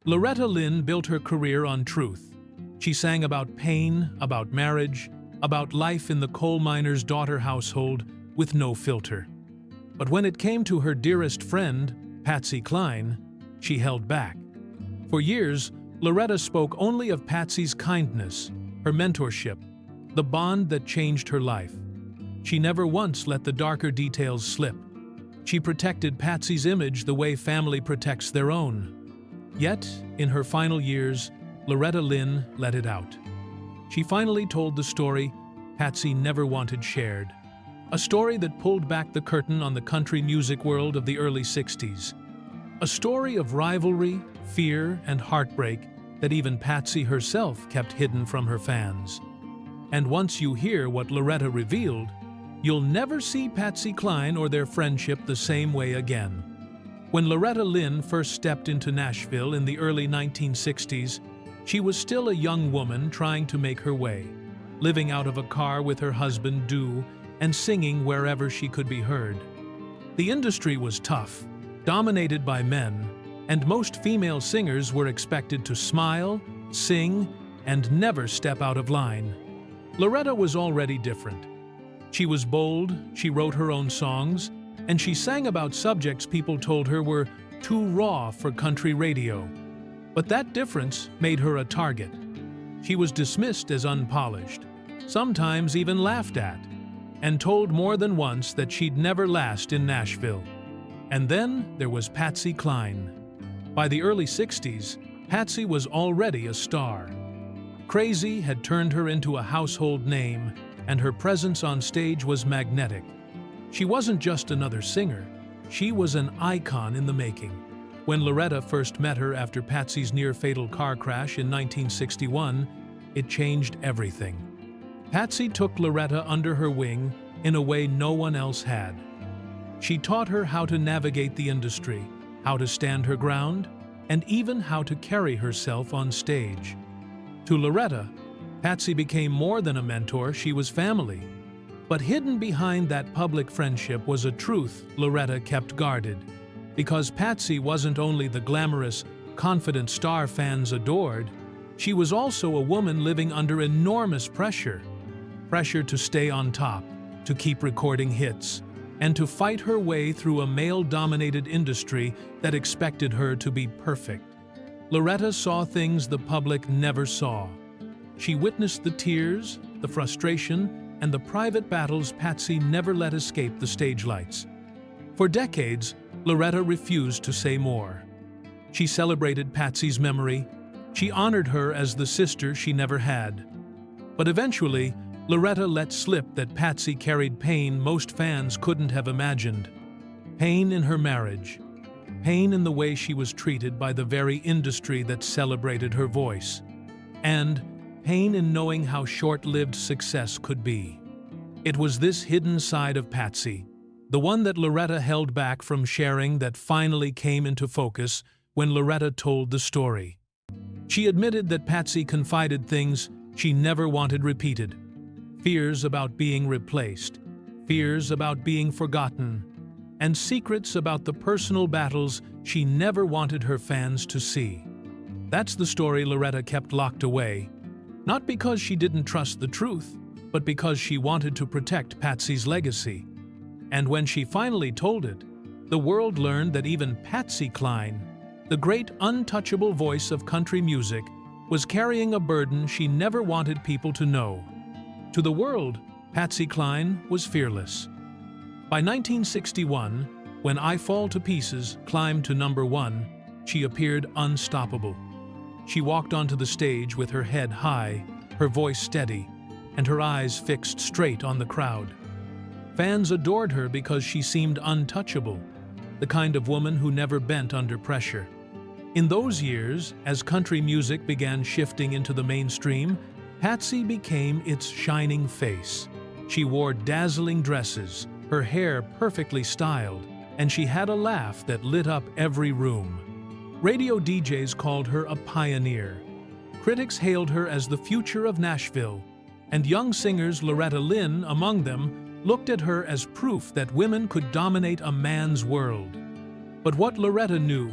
Loretta Lynn built her career on truth. She sang about pain, about marriage, about life in the coal miner's daughter household with no filter. But when it came to her dearest friend, Patsy Cline, she held back. For years, Loretta spoke only of Patsy's kindness, her mentorship, the bond that changed her life. She never once let the darker details slip. She protected Patsy's image the way family protects their own. Yet, in her final years, Loretta Lynn let it out. She finally told the story Patsy never wanted shared. A story that pulled back the curtain on the country music world of the early 60s. A story of rivalry, fear, and heartbreak that even Patsy herself kept hidden from her fans. And once you hear what Loretta revealed, you'll never see Patsy Cline or their friendship the same way again. When Loretta Lynn first stepped into Nashville in the early 1960s, she was still a young woman trying to make her way, living out of a car with her husband, Dew, and singing wherever she could be heard. The industry was tough, dominated by men, and most female singers were expected to smile, sing, and never step out of line. Loretta was already different. She was bold, she wrote her own songs, and she sang about subjects people told her were too raw for country radio. But that difference made her a target. She was dismissed as unpolished, sometimes even laughed at, and told more than once that she'd never last in Nashville. And then there was Patsy Cline. By the early 60s, Patsy was already a star. Crazy had turned her into a household name, and her presence on stage was magnetic. She wasn't just another singer, she was an icon in the making. When Loretta first met her after Patsy's near-fatal car crash in 1961, it changed everything. Patsy took Loretta under her wing in a way no one else had. She taught her how to navigate the industry, how to stand her ground, and even how to carry herself on stage. To Loretta, Patsy became more than a mentor, she was family. But hidden behind that public friendship was a truth Loretta kept guarded. Because Patsy wasn't only the glamorous, confident star fans adored, she was also a woman living under enormous pressure. Pressure to stay on top, to keep recording hits, and to fight her way through a male-dominated industry that expected her to be perfect. Loretta saw things the public never saw. She witnessed the tears, the frustration, and the private battles Patsy never let escape the stage lights. For decades, Loretta refused to say more. She celebrated Patsy's memory. She honored her as the sister she never had. But eventually, Loretta let slip that Patsy carried pain most fans couldn't have imagined. Pain in her marriage. Pain in the way she was treated by the very industry that celebrated her voice. And pain in knowing how short-lived success could be. It was this hidden side of Patsy, the one that Loretta held back from sharing, that finally came into focus when Loretta told the story. She admitted that Patsy confided things she never wanted repeated. Fears about being replaced, fears about being forgotten, and secrets about the personal battles she never wanted her fans to see. That's the story Loretta kept locked away, not because she didn't trust the truth, but because she wanted to protect Patsy's legacy. And when she finally told it, the world learned that even Patsy Cline, the great untouchable voice of country music, was carrying a burden she never wanted people to know. To the world, Patsy Cline was fearless. By 1961, when I Fall to Pieces climbed to #1, she appeared unstoppable. She walked onto the stage with her head high, her voice steady, and her eyes fixed straight on the crowd. Fans adored her because she seemed untouchable, the kind of woman who never bent under pressure. In those years, as country music began shifting into the mainstream, Patsy became its shining face. She wore dazzling dresses, her hair perfectly styled, and she had a laugh that lit up every room. Radio DJs called her a pioneer. Critics hailed her as the future of Nashville, and young singers, Loretta Lynn among them, looked at her as proof that women could dominate a man's world. But what Loretta knew,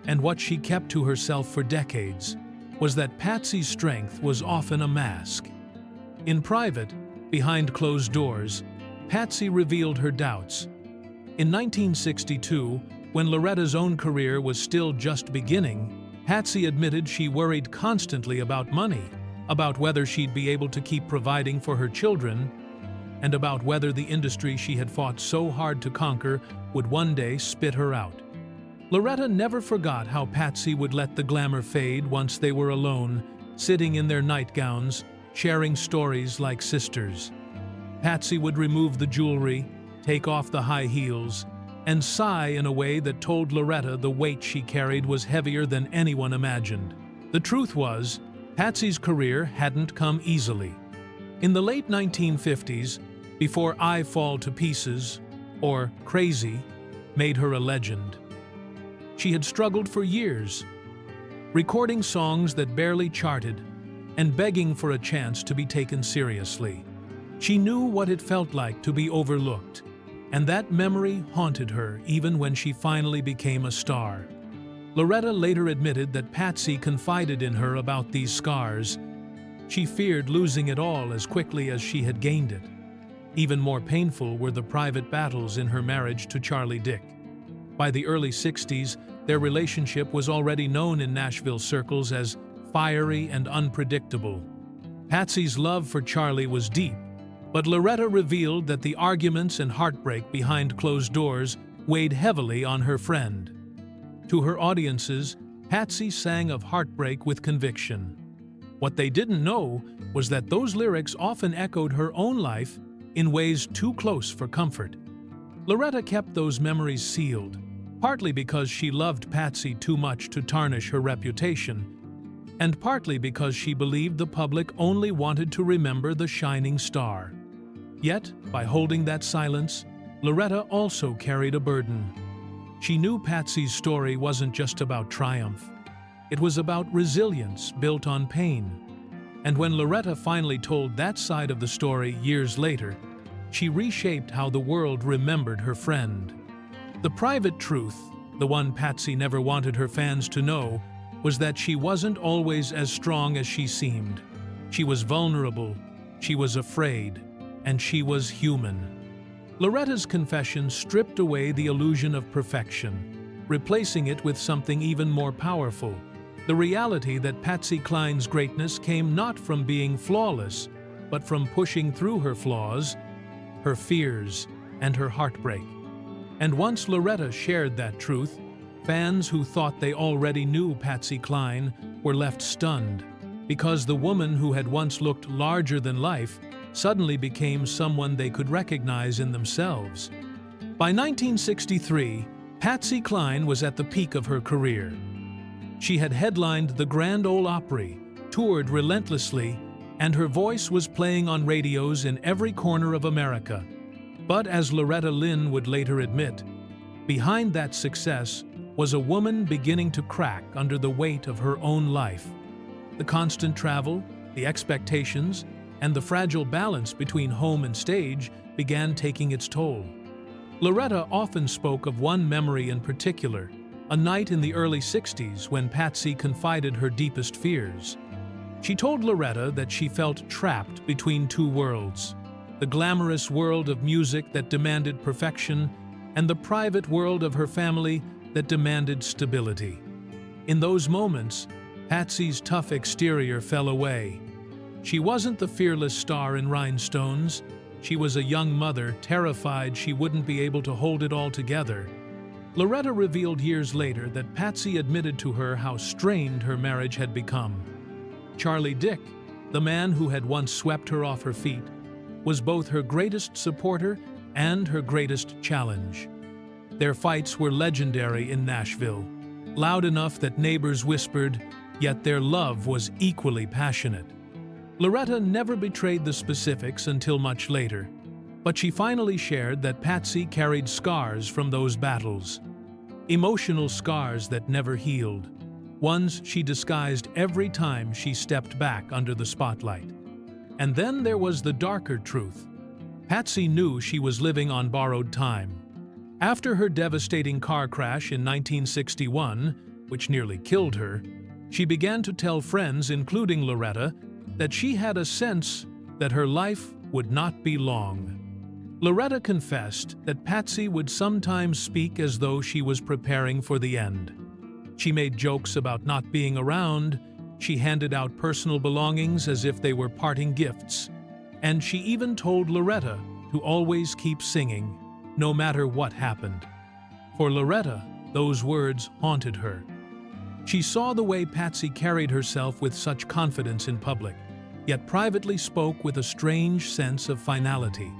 and what she kept to herself for decades, was that Patsy's strength was often a mask. In private, behind closed doors, Patsy revealed her doubts. In 1962, when Loretta's own career was still just beginning, Patsy admitted she worried constantly about money, about whether she'd be able to keep providing for her children, and about whether the industry she had fought so hard to conquer would one day spit her out. Loretta never forgot how Patsy would let the glamour fade once they were alone, sitting in their nightgowns, sharing stories like sisters. Patsy would remove the jewelry, take off the high heels, and sigh in a way that told Loretta the weight she carried was heavier than anyone imagined. The truth was, Patsy's career hadn't come easily. In the late 1950s, before I Fall to Pieces, or Crazy, made her a legend, she had struggled for years, recording songs that barely charted and begging for a chance to be taken seriously. She knew what it felt like to be overlooked, and that memory haunted her even when she finally became a star. Loretta later admitted that Patsy confided in her about these scars. She feared losing it all as quickly as she had gained it. Even more painful were the private battles in her marriage to Charlie Dick. By the early 60s, their relationship was already known in Nashville circles as fiery and unpredictable. Patsy's love for Charlie was deep, but Loretta revealed that the arguments and heartbreak behind closed doors weighed heavily on her friend. To her audiences, Patsy sang of heartbreak with conviction. What they didn't know was that those lyrics often echoed her own life in ways too close for comfort. Loretta kept those memories sealed, partly because she loved Patsy too much to tarnish her reputation, and partly because she believed the public only wanted to remember the shining star. Yet, by holding that silence, Loretta also carried a burden. She knew Patsy's story wasn't just about triumph. It was about resilience built on pain. And when Loretta finally told that side of the story years later, she reshaped how the world remembered her friend. The private truth, the one Patsy never wanted her fans to know, was that she wasn't always as strong as she seemed. She was vulnerable, she was afraid, and she was human. Loretta's confession stripped away the illusion of perfection, replacing it with something even more powerful: the reality that Patsy Cline's greatness came not from being flawless, but from pushing through her flaws, her fears, and her heartbreak. And once Loretta shared that truth, fans who thought they already knew Patsy Cline were left stunned, because the woman who had once looked larger than life suddenly became someone they could recognize in themselves. By 1963, Patsy Cline was at the peak of her career. She had headlined the Grand Ole Opry, toured relentlessly, and her voice was playing on radios in every corner of America. But as Loretta Lynn would later admit, behind that success was a woman beginning to crack under the weight of her own life. The constant travel, the expectations, and the fragile balance between home and stage began taking its toll. Loretta often spoke of one memory in particular, a night in the early 60s when Patsy confided her deepest fears. She told Loretta that she felt trapped between two worlds: the glamorous world of music that demanded perfection, and the private world of her family that demanded stability. In those moments, Patsy's tough exterior fell away. She wasn't the fearless star in Rhinestones. She was a young mother, terrified she wouldn't be able to hold it all together. Loretta revealed years later that Patsy admitted to her how strained her marriage had become. Charlie Dick, the man who had once swept her off her feet, was both her greatest supporter and her greatest challenge. Their fights were legendary in Nashville, loud enough that neighbors whispered, yet their love was equally passionate. Loretta never betrayed the specifics until much later, but she finally shared that Patsy carried scars from those battles. Emotional scars that never healed, ones she disguised every time she stepped back under the spotlight. And then there was the darker truth. Patsy knew she was living on borrowed time. After her devastating car crash in 1961, which nearly killed her, she began to tell friends, including Loretta, that she had a sense that her life would not be long. Loretta confessed that Patsy would sometimes speak as though she was preparing for the end. She made jokes about not being around, she handed out personal belongings as if they were parting gifts, and she even told Loretta to always keep singing, no matter what happened. For Loretta, those words haunted her. She saw the way Patsy carried herself with such confidence in public, yet privately spoke with a strange sense of finality.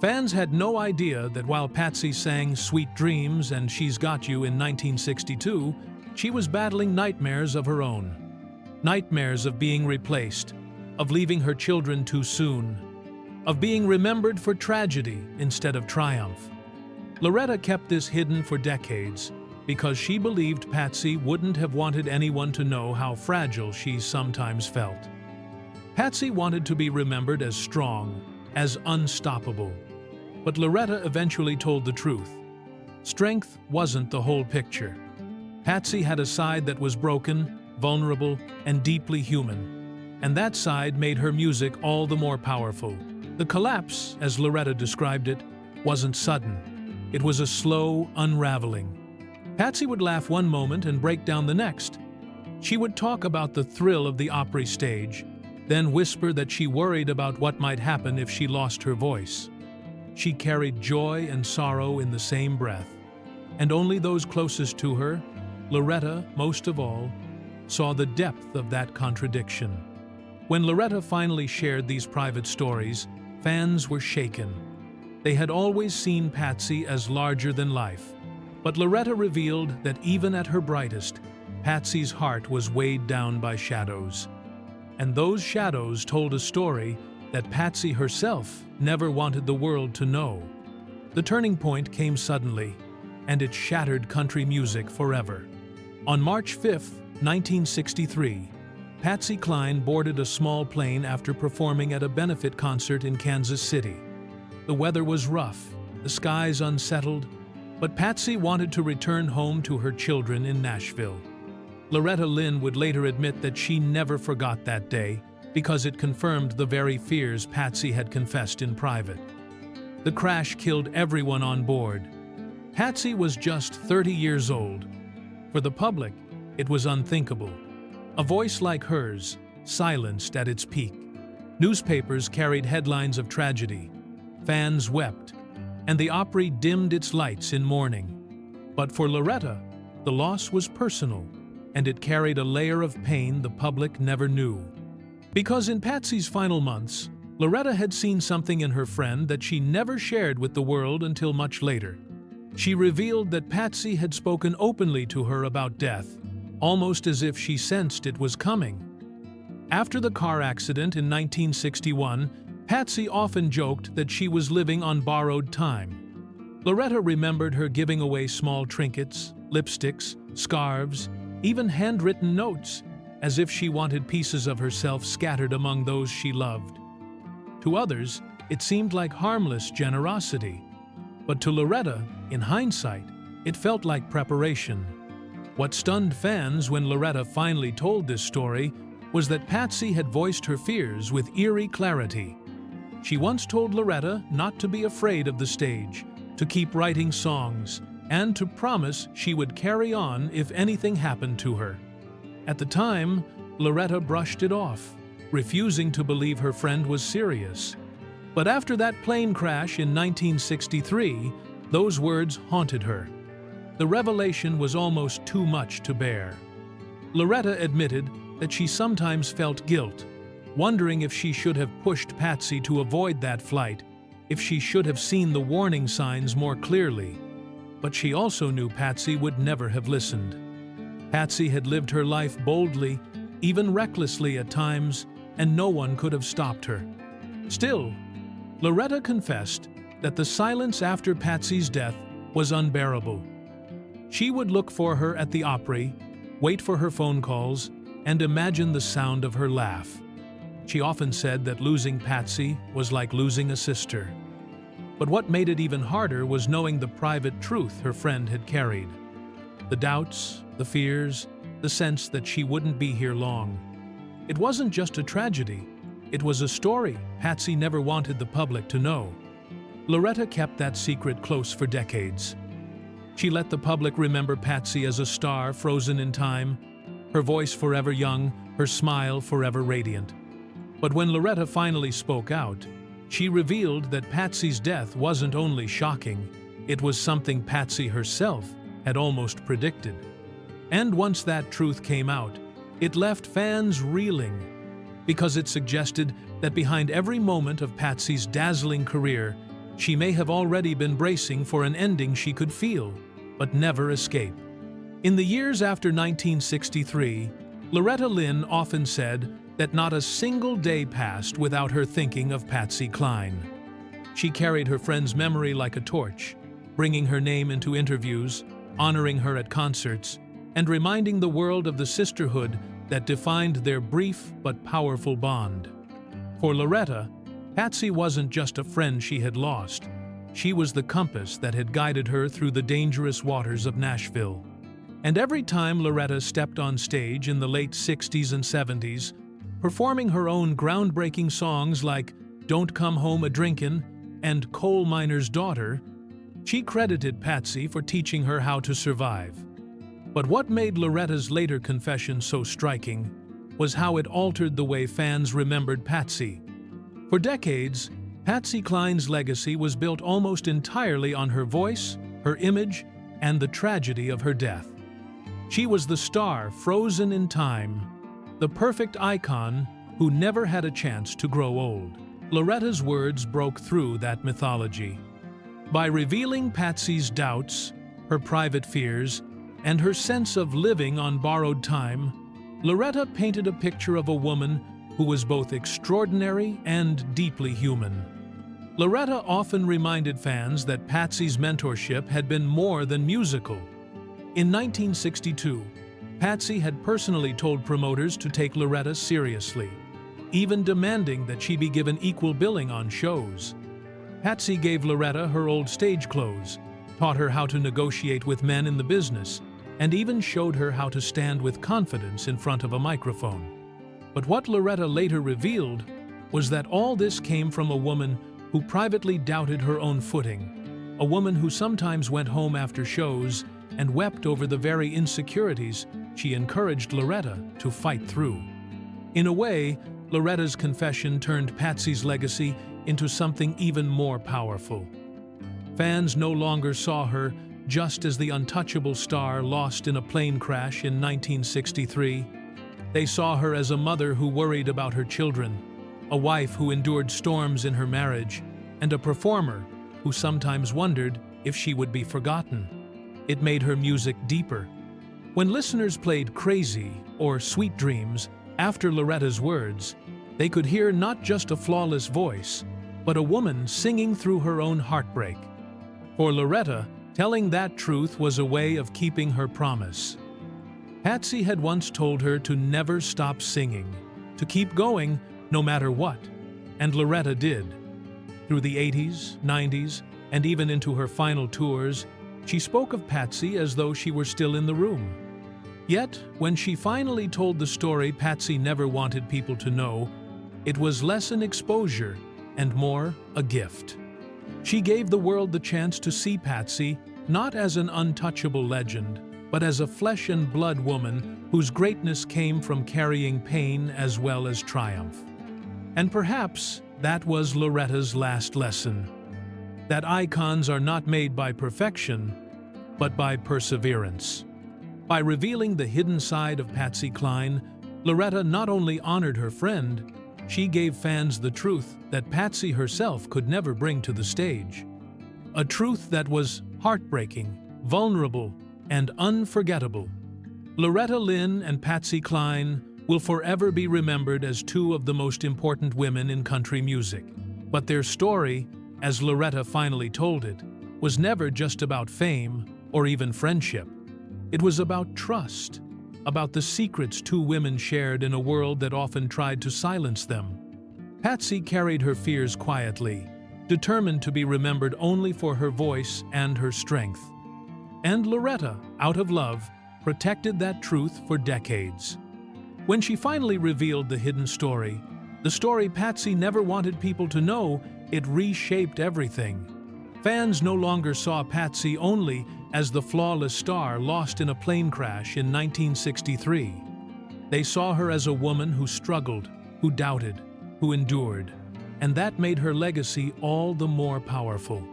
Fans had no idea that while Patsy sang Sweet Dreams and She's Got You in 1962, she was battling nightmares of her own. Nightmares of being replaced, of leaving her children too soon, of being remembered for tragedy instead of triumph. Loretta kept this hidden for decades because she believed Patsy wouldn't have wanted anyone to know how fragile she sometimes felt. Patsy wanted to be remembered as strong, as unstoppable. But Loretta eventually told the truth. Strength wasn't the whole picture. Patsy had a side that was broken, vulnerable, and deeply human. And that side made her music all the more powerful. The collapse, as Loretta described it, wasn't sudden. It was a slow unraveling. Patsy would laugh one moment and break down the next. She would talk about the thrill of the Opry stage, then whisper that she worried about what might happen if she lost her voice. She carried joy and sorrow in the same breath, and only those closest to her, Loretta most of all, saw the depth of that contradiction. When Loretta finally shared these private stories, fans were shaken. They had always seen Patsy as larger than life, but Loretta revealed that even at her brightest, Patsy's heart was weighed down by shadows. And those shadows told a story that Patsy herself never wanted the world to know. The turning point came suddenly, and it shattered country music forever. On March 5, 1963, Patsy Cline boarded a small plane after performing at a benefit concert in Kansas City. The weather was rough, the skies unsettled, but Patsy wanted to return home to her children in Nashville. Loretta Lynn would later admit that she never forgot that day because it confirmed the very fears Patsy had confessed in private. The crash killed everyone on board. Patsy was just 30 years old. For the public, it was unthinkable. A voice like hers, silenced at its peak. Newspapers carried headlines of tragedy. Fans wept, and the Opry dimmed its lights in mourning. But for Loretta, the loss was personal, and it carried a layer of pain the public never knew. Because in Patsy's final months, Loretta had seen something in her friend that she never shared with the world until much later. She revealed that Patsy had spoken openly to her about death, almost as if she sensed it was coming. After the car accident in 1961, Patsy often joked that she was living on borrowed time. Loretta remembered her giving away small trinkets, lipsticks, scarves, even handwritten notes, as if she wanted pieces of herself scattered among those she loved. To others, it seemed like harmless generosity. But to Loretta, in hindsight, it felt like preparation. What stunned fans when Loretta finally told this story was that Patsy had voiced her fears with eerie clarity. She once told Loretta not to be afraid of the stage, to keep writing songs, and to promise she would carry on if anything happened to her. At the time, Loretta brushed it off, refusing to believe her friend was serious. But after that plane crash in 1963, those words haunted her. The revelation was almost too much to bear. Loretta admitted that she sometimes felt guilt, wondering if she should have pushed Patsy to avoid that flight, if she should have seen the warning signs more clearly. But she also knew Patsy would never have listened. Patsy had lived her life boldly, even recklessly at times, and no one could have stopped her. Still, Loretta confessed that the silence after Patsy's death was unbearable. She would look for her at the Opry, wait for her phone calls, and imagine the sound of her laugh. She often said that losing Patsy was like losing a sister. But what made it even harder was knowing the private truth her friend had carried. The doubts, the fears, the sense that she wouldn't be here long. It wasn't just a tragedy. It was a story Patsy never wanted the public to know. Loretta kept that secret close for decades. She let the public remember Patsy as a star frozen in time, her voice forever young, her smile forever radiant. But when Loretta finally spoke out, she revealed that Patsy's death wasn't only shocking, it was something Patsy herself had almost predicted. And once that truth came out, it left fans reeling, because it suggested that behind every moment of Patsy's dazzling career, she may have already been bracing for an ending she could feel, but never escape. In the years after 1963, Loretta Lynn often said that not a single day passed without her thinking of Patsy Cline. She carried her friend's memory like a torch, bringing her name into interviews, honoring her at concerts, and reminding the world of the sisterhood that defined their brief but powerful bond. For Loretta, Patsy wasn't just a friend she had lost. She was the compass that had guided her through the dangerous waters of Nashville. And every time Loretta stepped on stage in the late 60s and 70s, performing her own groundbreaking songs like Don't Come Home a-Drinkin' and Coal Miner's Daughter, she credited Patsy for teaching her how to survive. But what made Loretta's later confession so striking was how it altered the way fans remembered Patsy. For decades, Patsy Cline's legacy was built almost entirely on her voice, her image, and the tragedy of her death. She was the star frozen in time, the perfect icon who never had a chance to grow old. Loretta's words broke through that mythology. By revealing Patsy's doubts, her private fears, and her sense of living on borrowed time, Loretta painted a picture of a woman who was both extraordinary and deeply human. Loretta often reminded fans that Patsy's mentorship had been more than musical. In 1962, Patsy had personally told promoters to take Loretta seriously, even demanding that she be given equal billing on shows. Patsy gave Loretta her old stage clothes, taught her how to negotiate with men in the business, and even showed her how to stand with confidence in front of a microphone. But what Loretta later revealed was that all this came from a woman who privately doubted her own footing, a woman who sometimes went home after shows and wept over the very insecurities she encouraged Loretta to fight through. In a way, Loretta's confession turned Patsy's legacy into something even more powerful. Fans no longer saw her just as the untouchable star lost in a plane crash in 1963. They saw her as a mother who worried about her children, a wife who endured storms in her marriage, and a performer who sometimes wondered if she would be forgotten. It made her music deeper. When listeners played Crazy or Sweet Dreams after Loretta's words, they could hear not just a flawless voice, but a woman singing through her own heartbreak. For Loretta, telling that truth was a way of keeping her promise. Patsy had once told her to never stop singing, to keep going no matter what, and Loretta did. Through the 80s, 90s, and even into her final tours, she spoke of Patsy as though she were still in the room. Yet, when she finally told the story Patsy never wanted people to know, it was less an exposure and more a gift. She gave the world the chance to see Patsy not as an untouchable legend, but as a flesh and blood woman whose greatness came from carrying pain as well as triumph. And perhaps that was Loretta's last lesson, that icons are not made by perfection, but by perseverance. By revealing the hidden side of Patsy Cline, Loretta not only honored her friend, she gave fans the truth that Patsy herself could never bring to the stage. A truth that was heartbreaking, vulnerable, and unforgettable. Loretta Lynn and Patsy Cline will forever be remembered as two of the most important women in country music. But their story, as Loretta finally told it, was never just about fame or even friendship. It was about trust, about the secrets two women shared in a world that often tried to silence them. Patsy carried her fears quietly, determined to be remembered only for her voice and her strength. And Loretta, out of love, protected that truth for decades. When she finally revealed the hidden story, the story Patsy never wanted people to know, it reshaped everything. Fans no longer saw Patsy only as the flawless star lost in a plane crash in 1963. They saw her as a woman who struggled, who doubted, who endured, and that made her legacy all the more powerful.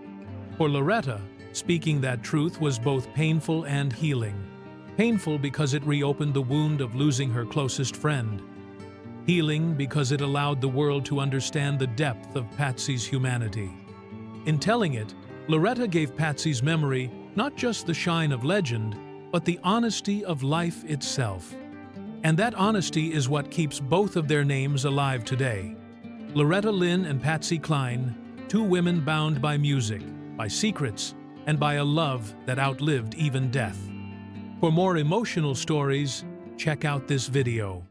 For Loretta, speaking that truth was both painful and healing. Painful because it reopened the wound of losing her closest friend. Healing because it allowed the world to understand the depth of Patsy's humanity. In telling it, Loretta gave Patsy's memory not just the shine of legend, but the honesty of life itself. And that honesty is what keeps both of their names alive today. Loretta Lynn and Patsy Cline, two women bound by music, by secrets, and by a love that outlived even death. For more emotional stories, check out this video.